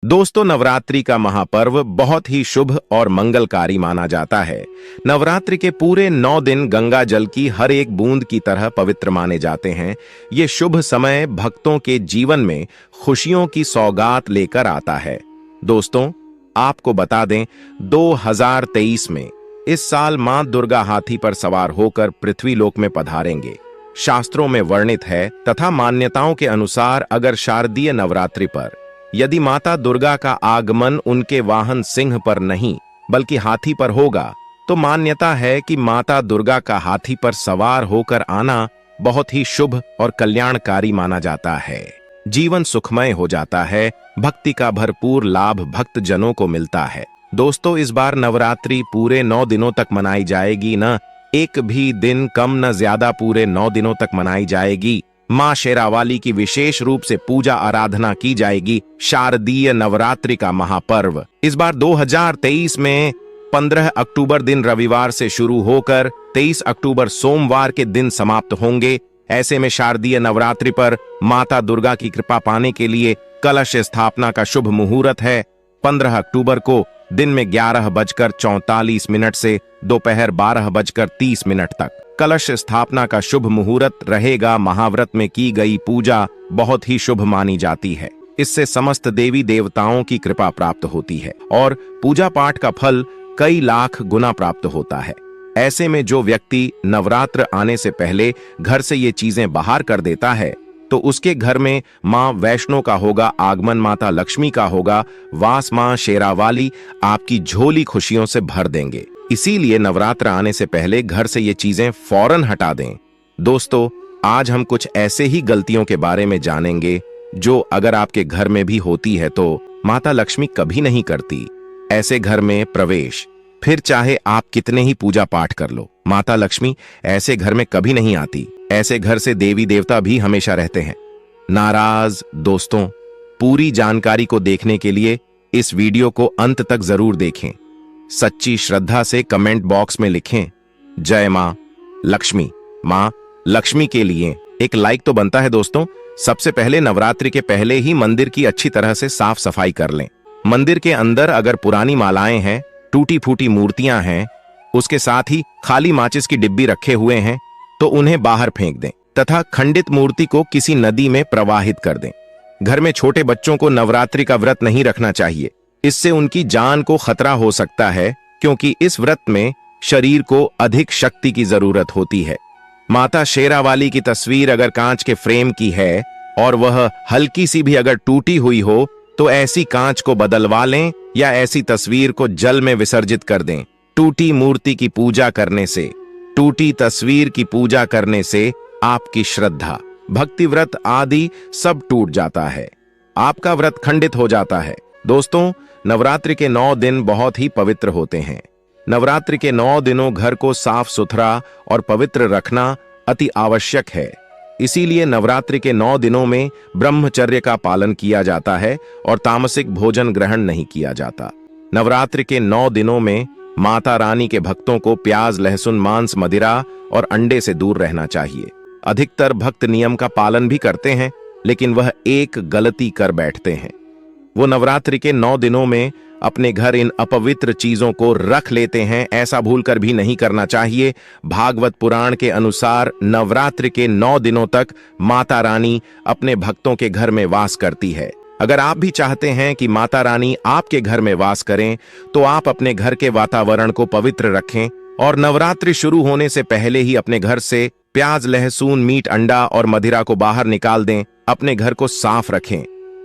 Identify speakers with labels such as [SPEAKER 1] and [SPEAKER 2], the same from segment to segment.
[SPEAKER 1] दोस्तों, नवरात्रि का महापर्व बहुत ही शुभ और मंगलकारी माना जाता है। नवरात्रि के पूरे 9 दिन गंगा जल की हर एक बूंद की तरह पवित्र माने जाते हैं। ये शुभ समय भक्तों के जीवन में खुशियों की सौगात लेकर आता है। दोस्तों, आपको बता दें, 2023 में इस साल मां दुर्गा हाथी पर सवार होकर पृथ्वीलोक में पधारेंगे। शास्त्रों में वर्णित है तथा मान्यताओं के अनुसार अगर शारदीय नवरात्रि पर यदि माता दुर्गा का आगमन उनके वाहन सिंह पर नहीं बल्कि हाथी पर होगा, तो मान्यता है कि माता दुर्गा का हाथी पर सवार होकर आना बहुत ही शुभ और कल्याणकारी माना जाता है। जीवन सुखमय हो जाता है, भक्ति का भरपूर लाभ भक्त जनों को मिलता है। दोस्तों, इस बार नवरात्रि पूरे 9 दिनों तक मनाई जाएगी, न एक भी दिन कम न ज्यादा, पूरे 9 दिनों तक मनाई जाएगी। मां शेरावाली की विशेष रूप से पूजा आराधना की जाएगी। शारदीय नवरात्रि का महापर्व इस बार 2023 में 15 अक्टूबर दिन रविवार से शुरू होकर 23 अक्टूबर सोमवार के दिन समाप्त होंगे। ऐसे में शारदीय नवरात्रि पर माता दुर्गा की कृपा पाने के लिए कलश स्थापना का शुभ मुहूर्त है 15 अक्टूबर को दिन में 11:44 से दोपहर 12:30 तक। कलश स्थापना का शुभ मुहूर्त रहेगा। महाव्रत में की गई पूजा बहुत ही शुभ मानी जाती है। इससे समस्त देवी देवताओं की कृपा प्राप्त होती है और पूजा पाठ का फल कई लाख गुना प्राप्त होता है। ऐसे में जो व्यक्ति नवरात्र आने से पहले घर से ये चीजें बाहर कर देता है, तो उसके घर में मां वैष्णो का होगा आगमन, माता लक्ष्मी का होगा वास, मां शेरावाली आपकी झोली खुशियों से भर देंगे। इसीलिए नवरात्र आने से पहले घर से ये चीजें फौरन हटा दें। दोस्तों, आज हम कुछ ऐसे ही गलतियों के बारे में जानेंगे जो अगर आपके घर में भी होती है तो माता लक्ष्मी कभी नहीं करती। ऐसे घर में प्रवेश, फिर चाहे आप कितने ही पूजा पाठ कर लो, माता लक्ष्मी ऐसे घर में कभी नहीं आती। ऐसे घर से देवी देवता भी हमेशा रहते हैं नाराज। दोस्तों, पूरी जानकारी को देखने के लिए इस वीडियो को अंत तक जरूर देखें। सच्ची श्रद्धा से कमेंट बॉक्स में लिखें जय मां लक्ष्मी। मां लक्ष्मी के लिए एक लाइक तो बनता है। दोस्तों, सबसे पहले नवरात्रि के पहले ही मंदिर की अच्छी तरह से साफ सफाई कर लें। मंदिर के अंदर अगर पुरानी मालाएं हैं, टूटी फूटी मूर्तियां हैं, उसके साथ ही खाली माचिस की डिब्बी रखे हुए हैं, तो उन्हें बाहर फेंक दें तथा खंडित मूर्ति को किसी नदी में प्रवाहित कर दें। घर में छोटे बच्चों को नवरात्रि का व्रत नहीं रखना चाहिए। इससे उनकी जान को खतरा हो सकता है, क्योंकि इस व्रत में शरीर को अधिक शक्ति की जरूरत होती है। माता शेरावाली की तस्वीर अगर कांच के फ्रेम की है और वह हल्की सी भी अगर टूटी हुई हो, तो ऐसी कांच को बदलवा लें या ऐसी तस्वीर को जल में विसर्जित कर दें। टूटी मूर्ति की पूजा करने से, टूटी तस्वीर की पूजा करने से आपकी श्रद्धा, भक्ति व्रत आदि सब टूट जाता है, आपका व्रत खंडित हो जाता है। दोस्तों, नवरात्रि के 9 दिन बहुत ही पवित्र होते हैं। नवरात्रि के 9 दिनों घर को साफ सुथरा और पवित्र रखना अति आवश्यक है। इसीलिए नवरात्रि के 9 दिनों में ब्रह्मचर्य का पालन किया जाता है और तामसिक भोजन ग्रहण नहीं किया जाता। नवरात्रि के 9 दिनों में माता रानी के भक्तों को प्याज, लहसुन, मांस, मदिरा और अंडे से दूर रहना चाहिए। अधिकतर भक्त नियम का पालन भी करते हैं, लेकिन वह एक गलती कर बैठते हैं। वो नवरात्रि के 9 दिनों में अपने घर इन अपवित्र चीजों को रख लेते हैं। ऐसा भूलकर भी नहीं करना चाहिए। भागवत पुराण के अनुसार नवरात्रि के 9 दिनों तक माता रानी अपने भक्तों के घर में वास करती है। अगर आप भी चाहते हैं कि माता रानी आपके घर में वास करें, तो आप अपने घर के वातावरण को पवित्र रखें और नवरात्रि शुरू होने से पहले ही अपने घर से प्याज, लहसुन, मीट, अंडा और मदिरा को बाहर निकाल दें। अपने घर को साफ रखें।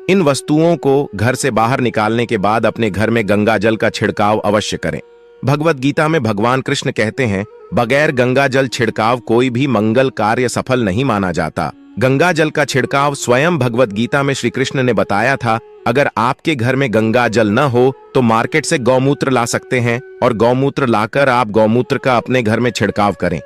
[SPEAKER 1] इन वस्तुओं को घर से बाहर निकालने के बाद अपने घर में गंगा जल का छिड़काव अवश्य करें। भगवत गीता में भगवान कृष्ण कहते हैं, बगैर गंगा जल छिड़काव कोई भी मंगल कार्य सफल नहीं माना जाता। गंगा जल का छिड़काव स्वयं भगवत गीता में श्री कृष्ण ने बताया था। अगर आपके घर में गंगा जल न हो तो मार्केट से गौमूत्र ला सकते हैं और गौमूत्र लाकर आप गौमूत्र का अपने घर में छिड़काव करें।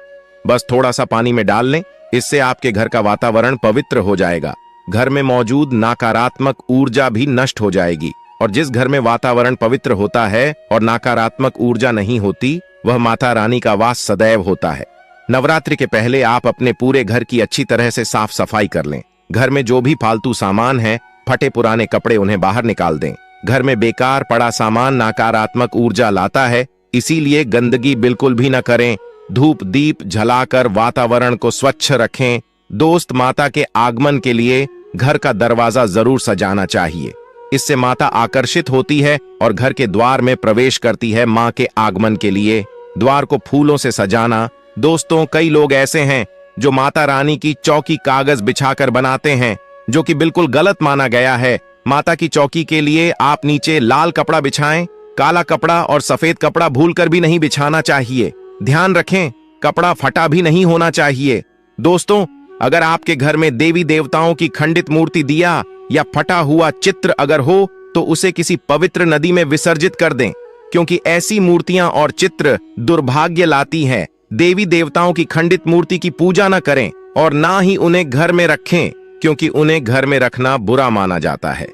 [SPEAKER 1] बस थोड़ा सा पानी में डाल लें, इससे आपके घर का वातावरण पवित्र हो जाएगा। घर में मौजूद नकारात्मक ऊर्जा भी नष्ट हो जाएगी और जिस घर में वातावरण पवित्र होता है और नकारात्मक ऊर्जा नहीं होती, वह माता रानी का वास सदैव होता है। नवरात्रि के पहले आप अपने पूरे घर की अच्छी तरह से साफ सफाई कर लें। घर में जो भी फालतू सामान है, फटे पुराने कपड़े, उन्हें बाहर निकाल दें। घर में बेकार पड़ा सामान नकारात्मक ऊर्जा लाता है, इसीलिए गंदगी बिल्कुल भी न करें। धूप दीप जलाकर वातावरण को स्वच्छ रखें। दोस्त, माता के आगमन के लिए घर का दरवाजा जरूर सजाना चाहिए। इससे माता आकर्षित होती है और घर के द्वार में प्रवेश करती है मां के आगमन के लिए। द्वार को फूलों से सजाना। दोस्तों, कई लोग ऐसे हैं जो माता रानी की चौकी कागज बिछाकर बनाते हैं, जो कि बिल्कुल गलत माना गया है। माता की चौकी के लिए आप नीचे लाल कपड़ा बिछाएं। काला कपड़ा और सफेद कपड़ा भूलकर भी नहीं बिछाना चाहिए। ध्यान रखें, कपड़ा फटा भी नहीं होना चाहिए। दोस्तों, अगर आपके घर में देवी देवताओं की खंडित मूर्ति, दिया या फटा हुआ चित्र अगर हो तो उसे किसी पवित्र नदी में विसर्जित कर दें, क्योंकि ऐसी मूर्तियां और चित्र दुर्भाग्य लाती हैं। देवी देवताओं की खंडित मूर्ति की पूजा न करें और ना ही उन्हें घर में रखें, क्योंकि उन्हें घर में रखना बुरा माना जाता है।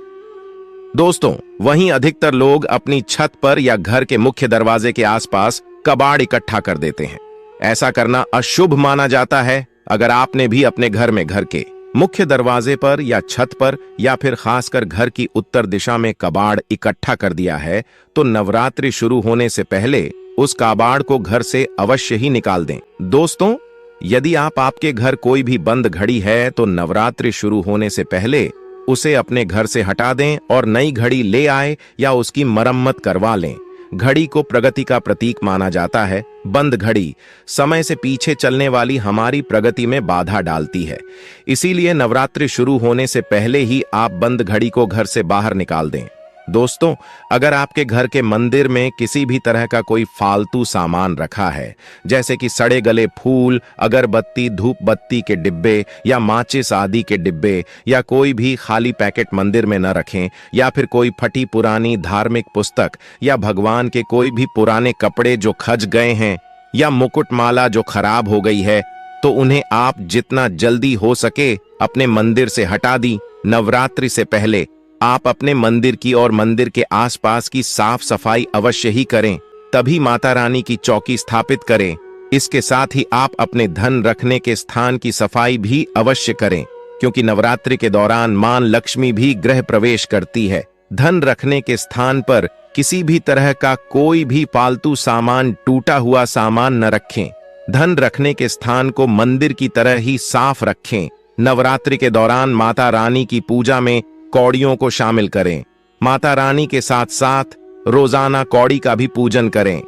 [SPEAKER 1] दोस्तों, वहीं अधिकतर लोग अपनी छत पर या घर के मुख्य दरवाजे के आसपास कबाड़ इकट्ठा कर देते हैं। ऐसा करना अशुभ माना जाता है। अगर आपने भी अपने घर में घर के मुख्य दरवाजे पर या छत पर या फिर खासकर घर की उत्तर दिशा में कबाड़ इकट्ठा कर दिया है, तो नवरात्रि शुरू होने से पहले उस कबाड़ को घर से अवश्य ही निकाल दें। दोस्तों, यदि आपके घर कोई भी बंद घड़ी है तो नवरात्रि शुरू होने से पहले उसे अपने घर से हटा दें और नई घड़ी ले आए या उसकी मरम्मत करवा लें। घड़ी को प्रगति का प्रतीक माना जाता है। बंद घड़ी समय से पीछे चलने वाली हमारी प्रगति में बाधा डालती है। इसीलिए नवरात्रि शुरू होने से पहले ही आप बंद घड़ी को घर से बाहर निकाल दें। दोस्तों, अगर आपके घर के मंदिर में किसी भी तरह का कोई फालतू सामान रखा है, जैसे कि सड़े गले फूल, अगरबत्ती, धूप बत्ती के डिब्बे या माचिस आदि के डिब्बे, या कोई भी खाली पैकेट मंदिर में न रखें, या फिर कोई फटी पुरानी धार्मिक पुस्तक या भगवान के कोई भी पुराने कपड़े जो खज गए हैं या मुकुटमाला जो खराब हो गई है, तो उन्हें आप जितना जल्दी हो सके अपने मंदिर से हटा दी। नवरात्रि से पहले आप अपने मंदिर की और मंदिर के आसपास की साफ सफाई अवश्य ही करें, तभी माता रानी की चौकी स्थापित करें। इसके साथ ही आप अपने धन रखने के स्थान की सफाई भी अवश्य करें, क्योंकि नवरात्रि के दौरान मां लक्ष्मी भी गृह प्रवेश करती है। धन रखने के स्थान पर किसी भी तरह का कोई भी फालतू सामान, टूटा हुआ सामान न रखें। धन रखने के स्थान को मंदिर की तरह ही साफ रखें। नवरात्रि के दौरान माता रानी की पूजा में कौड़ियों को शामिल करें। माता रानी के साथ साथ रोजाना कौड़ी का भी पूजन करें।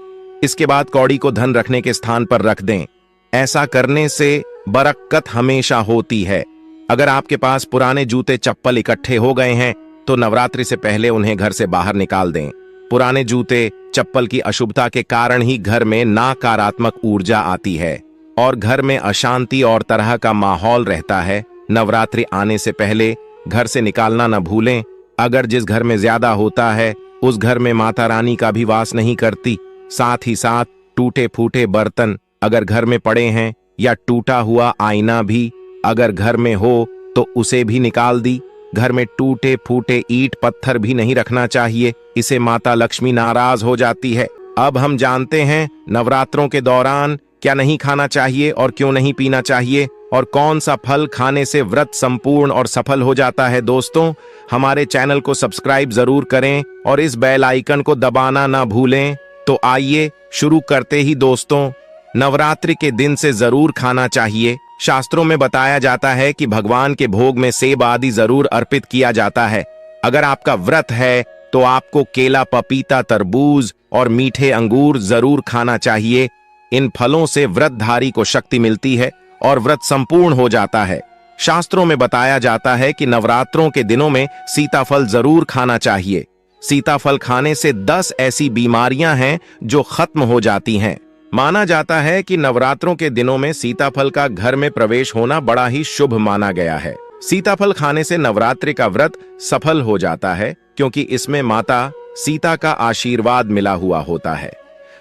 [SPEAKER 1] इसके बाद कौड़ी को धन रखने के स्थान पर रख दें। ऐसा करने से बरकत हमेशा होती है। अगर आपके पास पुराने जूते चप्पल इकट्ठे हो गए हैं तो नवरात्रि से पहले उन्हें घर से बाहर निकाल दें। पुराने जूते चप्पल की अशुभता के कारण ही घर में नकारात्मक ऊर्जा आती है और घर में अशांति और तरह का माहौल रहता है। नवरात्रि आने से पहले घर से निकालना न भूलें। अगर जिस घर में ज्यादा होता है उस घर में माता रानी का भी वास नहीं करती। साथ ही साथ टूटे फूटे बर्तन अगर घर में पड़े हैं या टूटा हुआ आईना भी अगर घर में हो तो उसे भी निकाल दी। घर में टूटे फूटे ईंट पत्थर भी नहीं रखना चाहिए, इसे माता लक्ष्मी नाराज हो जाती है। अब हम जानते हैं नवरात्रों के दौरान क्या नहीं खाना चाहिए और क्यों नहीं पीना चाहिए और कौन सा फल खाने से व्रत संपूर्ण और सफल हो जाता है। दोस्तों, हमारे चैनल को सब्सक्राइब जरूर करें और इस बेल आइकन को दबाना ना भूलें। तो आइए शुरू करते ही दोस्तों, नवरात्रि के दिन से जरूर खाना चाहिए। शास्त्रों में बताया जाता है कि भगवान के भोग में सेब आदि जरूर अर्पित किया जाता है। अगर आपका व्रत है तो आपको केला, पपीता, तरबूज और मीठे अंगूर जरूर खाना चाहिए। इन फलों से व्रतधारी को शक्ति मिलती है और व्रत संपूर्ण हो जाता है। शास्त्रों में बताया जाता है कि नवरात्रों के दिनों में सीताफल जरूर खाना चाहिए। सीताफल खाने से 10 ऐसी बीमारियां हैं जो खत्म हो जाती हैं। माना जाता है कि नवरात्रों के दिनों में सीताफल का घर में प्रवेश होना बड़ा ही शुभ माना गया है। सीताफल खाने से नवरात्रि का व्रत सफल हो जाता है, क्योंकि इसमें माता सीता का आशीर्वाद मिला हुआ होता है।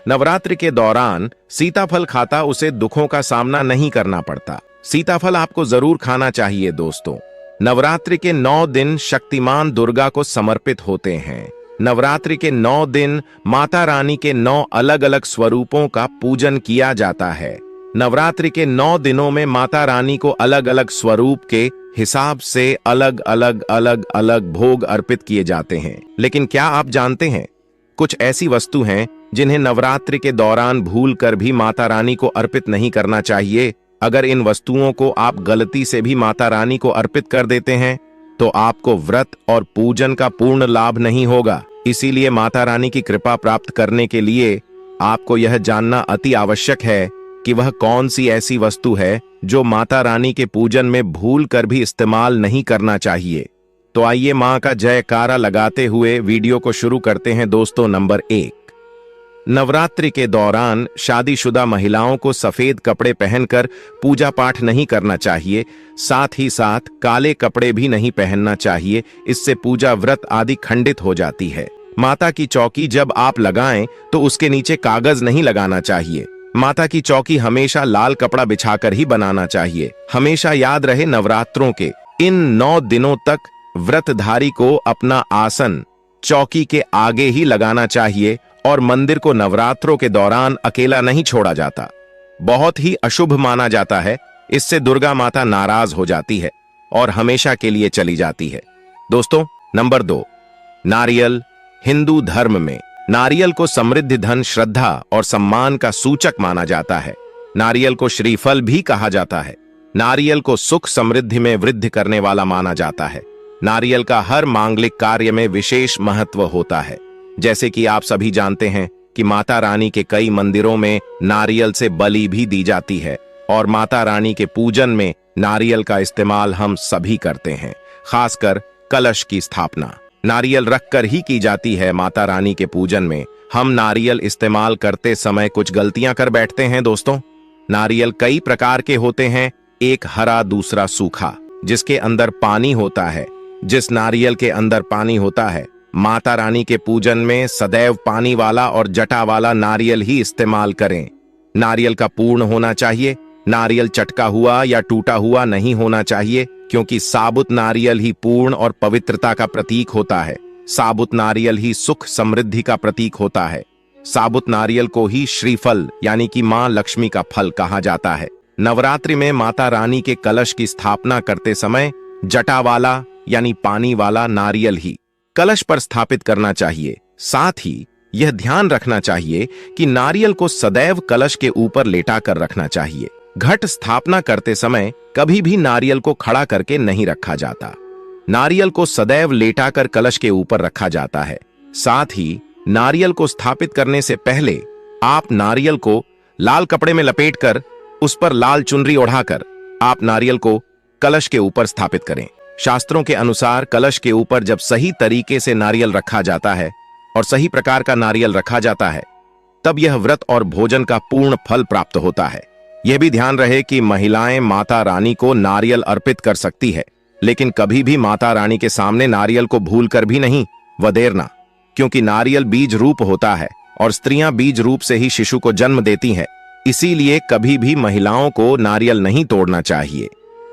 [SPEAKER 1] नवरात्रि के दौरान सीताफल खाता उसे दुखों का सामना नहीं करना पड़ता। सीताफल आपको जरूर खाना चाहिए। दोस्तों, नवरात्रि के 9 दिन शक्तिमान दुर्गा को समर्पित होते हैं। नवरात्रि के 9 दिन माता रानी के 9 अलग अलग स्वरूपों का पूजन किया जाता है। नवरात्रि के 9 दिनों में माता रानी को अलग अलग स्वरूप के हिसाब से अलग अलग अलग अलग भोग अर्पित किए जाते हैं। लेकिन क्या आप जानते हैं, कुछ ऐसी वस्तु हैं जिन्हें नवरात्रि के दौरान भूल कर भी माता रानी को अर्पित नहीं करना चाहिए। अगर इन वस्तुओं को आप गलती से भी माता रानी को अर्पित कर देते हैं तो आपको व्रत और पूजन का पूर्ण लाभ नहीं होगा। इसीलिए माता रानी की कृपा प्राप्त करने के लिए आपको यह जानना अति आवश्यक है कि वह कौन सी ऐसी वस्तु है जो माता रानी के पूजन में भूल कर भी इस्तेमाल नहीं करना चाहिए। तो आइए मां का जयकारा लगाते हुए वीडियो को शुरू करते हैं दोस्तों। नंबर 1, नवरात्रि के दौरान शादीशुदा महिलाओं को सफेद कपड़े पहनकर पूजा पाठ नहीं करना चाहिए। साथ ही साथ काले कपड़े भी नहीं पहनना चाहिए, इससे पूजा व्रत आदि खंडित हो जाती है। माता की चौकी जब आप लगाएं तो उसके नीचे कागज नहीं लगाना चाहिए। माता की चौकी हमेशा लाल कपड़ा बिछाकर ही बनाना चाहिए। हमेशा याद रहे, नवरात्रों के इन 9 दिनों तक व्रतधारी को अपना आसन चौकी के आगे ही लगाना चाहिए और मंदिर को नवरात्रों के दौरान अकेला नहीं छोड़ा जाता। बहुत ही अशुभ माना जाता है। इससे दुर्गा माता नाराज हो जाती है और हमेशा के लिए चली जाती है। दोस्तों, नंबर 2, नारियल। हिंदू धर्म में नारियल को समृद्धि, धन, श्रद्धा और सम्मान का सूचक माना जाता है। नारियल को श्रीफल भी कहा जाता है। नारियल को सुख समृद्धि में वृद्धि करने वाला माना जाता है। नारियल का हर मांगलिक कार्य में विशेष महत्व होता है। जैसे कि आप सभी जानते हैं कि माता रानी के कई मंदिरों में नारियल से बलि भी दी जाती है और माता रानी के पूजन में नारियल का इस्तेमाल हम सभी करते हैं। खासकर कलश की स्थापना नारियल रखकर ही की जाती है। माता रानी के पूजन में हम नारियल इस्तेमाल करते समय कुछ गलतियां कर बैठते हैं दोस्तों। नारियल कई प्रकार के होते हैं, एक हरा, दूसरा सूखा, जिसके अंदर पानी होता है। जिस नारियल के अंदर पानी होता है, माता रानी के पूजन में सदैव पानी वाला और जटा वाला नारियल ही इस्तेमाल करें। नारियल का पूर्ण होना चाहिए। नारियल चटका हुआ या टूटा हुआ नहीं होना चाहिए, क्योंकि साबुत नारियल ही पूर्ण और पवित्रता का प्रतीक होता है। साबुत नारियल ही सुख समृद्धि का प्रतीक होता है। साबुत नारियल को ही श्रीफल यानी कि मां लक्ष्मी का फल कहा जाता है। नवरात्रि में माता रानी के कलश की स्थापना करते समय जटा वाला यानी पानी वाला नारियल ही कलश पर स्थापित करना चाहिए। साथ ही यह ध्यान रखना चाहिए कि नारियल को सदैव कलश के ऊपर लेटा कर रखना चाहिए। घट स्थापना करते समय कभी भी नारियल को खड़ा करके नहीं रखा जाता। नारियल को सदैव लेटाकर कलश के ऊपर रखा जाता है। साथ ही नारियल को स्थापित करने से पहले आप नारियल को लाल कपड़े में लपेटकर उस पर लाल चुनरी ओढ़ाकर आप नारियल को कलश के ऊपर स्थापित करें। शास्त्रों के अनुसार कलश के ऊपर जब सही तरीके से नारियल रखा जाता है और सही प्रकार का नारियल रखा जाता है, तब यह व्रत और भोजन का पूर्ण फल प्राप्त होता है। यह भी ध्यान रहे कि महिलाएं माता रानी को नारियल अर्पित कर सकती है, लेकिन कभी भी माता रानी के सामने नारियल को भूलकर भी नहीं वदेरना, क्योंकि नारियल बीज रूप होता है और स्त्रियां बीज रूप से ही शिशु को जन्म देती हैं। इसीलिए कभी भी महिलाओं को नारियल नहीं तोड़ना चाहिए।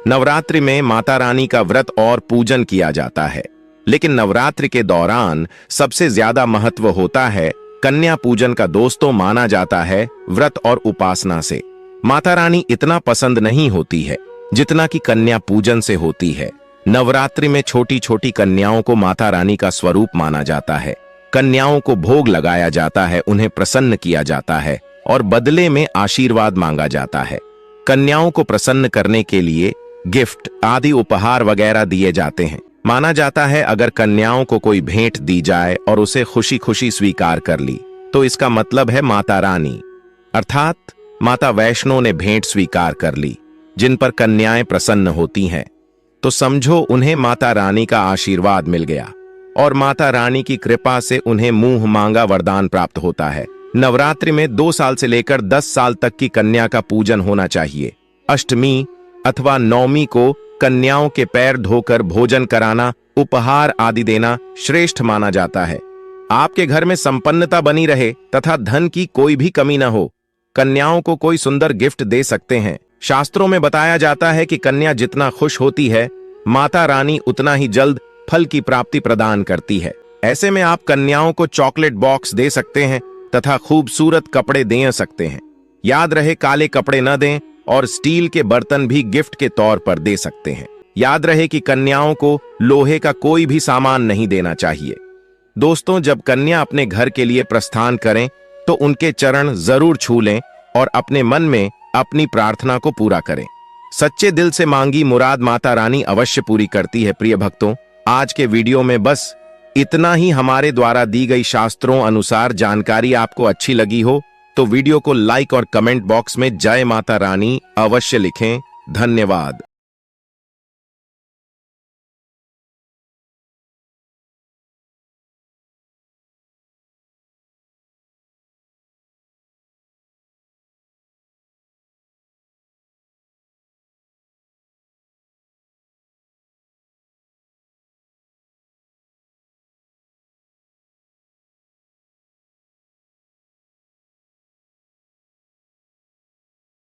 [SPEAKER 1] नवरात्रि में माता रानी का व्रत और पूजन किया जाता है, लेकिन नवरात्रि के दौरान सबसे ज्यादा महत्व होता है कन्या पूजन का। दोस्तों, माना जाता है व्रत और उपासना से माता रानी इतना पसंद नहीं होती है जितना कि कन्या पूजन से होती है। नवरात्रि में छोटी छोटी कन्याओं को माता रानी का स्वरूप माना जाता है। कन्याओं को भोग लगाया जाता है, उन्हें प्रसन्न किया जाता है और बदले में आशीर्वाद मांगा जाता है। कन्याओं को प्रसन्न करने के लिए गिफ्ट आदि उपहार वगैरह दिए जाते हैं। माना जाता है अगर कन्याओं को कोई भेंट दी जाए और उसे खुशी खुशी स्वीकार कर ली तो इसका मतलब है माता रानी अर्थात माता वैष्णो ने भेंट स्वीकार कर ली। जिन पर कन्याएं प्रसन्न होती हैं तो समझो उन्हें माता रानी का आशीर्वाद मिल गया और माता रानी की कृपा से उन्हें मुंह मांगा वरदान प्राप्त होता है। नवरात्रि में 2 साल से लेकर 10 साल तक की कन्या का पूजन होना चाहिए। अष्टमी अथवा नवमी को कन्याओं के पैर धोकर भोजन कराना, उपहार आदि देना श्रेष्ठ माना जाता है। आपके घर में संपन्नता बनी रहे तथा धन की कोई भी कमी न हो, कन्याओं को कोई सुंदर गिफ्ट दे सकते हैं। शास्त्रों में बताया जाता है कि कन्या जितना खुश होती है, माता रानी उतना ही जल्द फल की प्राप्ति प्रदान करती है। ऐसे में आप कन्याओं को चॉकलेट बॉक्स दे सकते हैं तथा खूबसूरत कपड़े दे सकते हैं। याद रहे, काले कपड़े न दें और स्टील के बर्तन भी गिफ्ट के तौर पर दे सकते हैं। याद रहे कि कन्याओं को लोहे का कोई भी सामान नहीं देना चाहिए। दोस्तों, जब कन्या अपने घर के लिए प्रस्थान करें तो उनके चरण जरूर छू लें और अपने मन में अपनी प्रार्थना को पूरा करें। सच्चे दिल से मांगी मुराद माता रानी अवश्य पूरी करती है। प्रिय भक्तों, आज के वीडियो में बस इतना ही। हमारे द्वारा दी गई शास्त्रों अनुसार जानकारी आपको अच्छी लगी हो तो वीडियो को लाइक और कमेंट बॉक्स में जय माता रानी अवश्य लिखें। धन्यवाद।